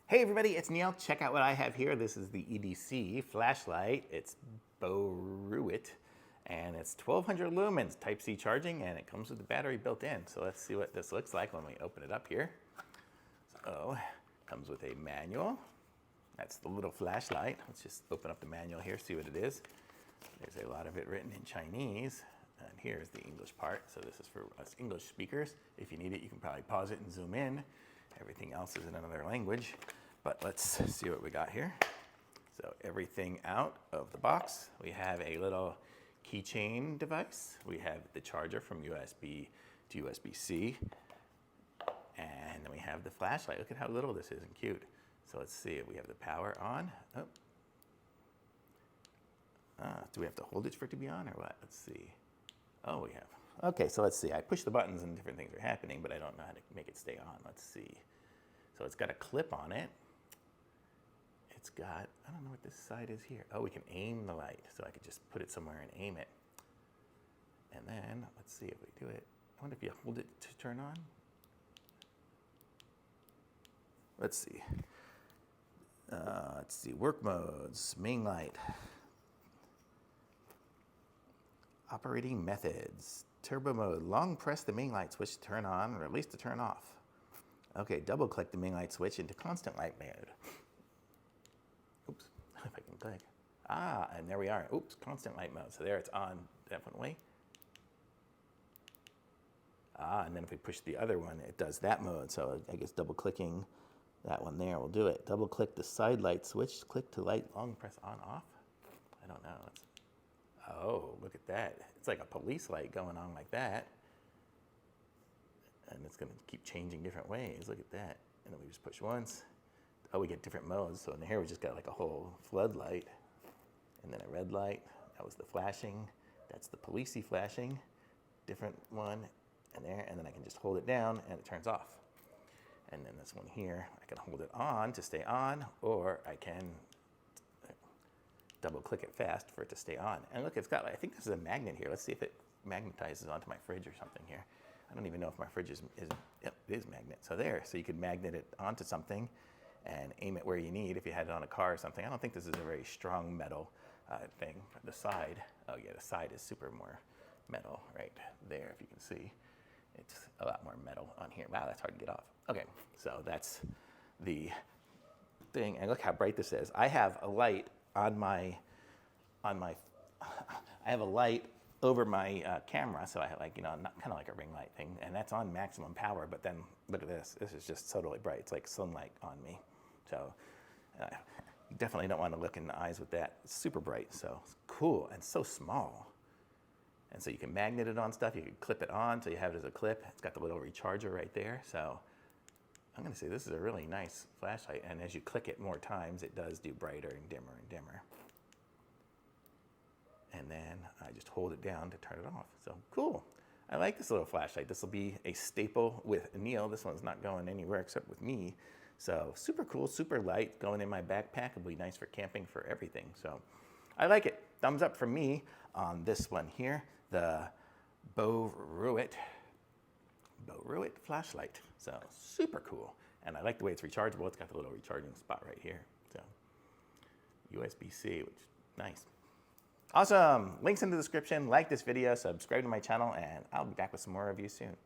Hey everybody, it's Neil. Check out what I have here. This is the EDC flashlight. It's BORUIT and it's 1200 lumens, Type-C charging, and it comes with the battery built in. So let's see what this looks like when we open it up here. So it comes with a manual. That's the little flashlight. Let's just open up the manual here, see what it is. There's a lot of it written in Chinese. And here's the English part. So this is for us English speakers. If you need it, you can probably pause it and zoom in. Everything else is in another language, but let's see what we got here. So everything out of the box. We have a little keychain device. We have the charger from USB to USB-C. And then we have the flashlight. Look at how little this is and cute. So let's see if we have the power on. Oh. Do we have to hold it for it to be on or what? Let's see. Oh, we have. Okay, so let's see. I push the buttons and different things are happening, but I don't know how to make it stay on. Let's see. So it's got a clip on it. It's got, I don't know what this side is here. Oh, we can aim the light. So I could just put it somewhere and aim it. And then, let's see if we do it. I wonder if you hold it to turn on. Let's see. Let's see, work modes, main light. Operating methods. Turbo mode, long press the main light switch to turn on or release to turn off. Okay, double click the main light switch into constant light mode. Oops, if I can click. And there we are. Oops, constant light mode. So there it's on, definitely. And then if we push the other one, it does that mode. So I guess double clicking that one there will do it. Double click the side light switch, click to light, long press on, off. I don't know. Oh, look at that. It's like a police light going on like that. And it's going to keep changing different ways. Look at that. And then we just push once. Oh, we get different modes. So in here we just got like a whole floodlight. And then a red light. That was the flashing. That's the policey flashing. Different one. And there. And then I can just hold it down and it turns off. And then this one here, I can hold it on to stay on, or I can double click it fast for it to stay on. And look, it's got, I think this is a magnet here. Let's see if it magnetizes onto my fridge or something here. I don't even know if my fridge yep, it is magnet. So there, so you could magnet it onto something and aim it where you need if you had it on a car or something. I don't think this is a very strong metal thing. The side, oh yeah, the side is super more metal right there, if you can see. It's a lot more metal on here. Wow, that's hard to get off. Okay, so that's the thing. And look how bright this is. I have a light I have a light over my camera, so I have like, kind of like a ring light thing, and that's on maximum power, but then look at this. This is just totally bright. It's like sunlight on me. So you definitely don't want to look in the eyes with that. It's super bright, so it's cool and so small. And so you can magnet it on stuff. You can clip it on, so you have it as a clip. It's got the little recharger right there. So I'm going to say this is a really nice flashlight, and as you click it more times, it does do brighter and dimmer and dimmer. And then I just hold it down to turn it off. So cool. I like this little flashlight. This will be a staple with Neil. This one's not going anywhere except with me. So super cool, super light, going in my backpack. It'll be nice for camping, for everything. So I like it. Thumbs up from me on this one here, the BORUIT flashlight. So super cool. And I like the way it's rechargeable. It's got the little recharging spot right here. So USB-C, which nice. Awesome. Links in the description. Like this video, subscribe to my channel, and I'll be back with some more reviews soon.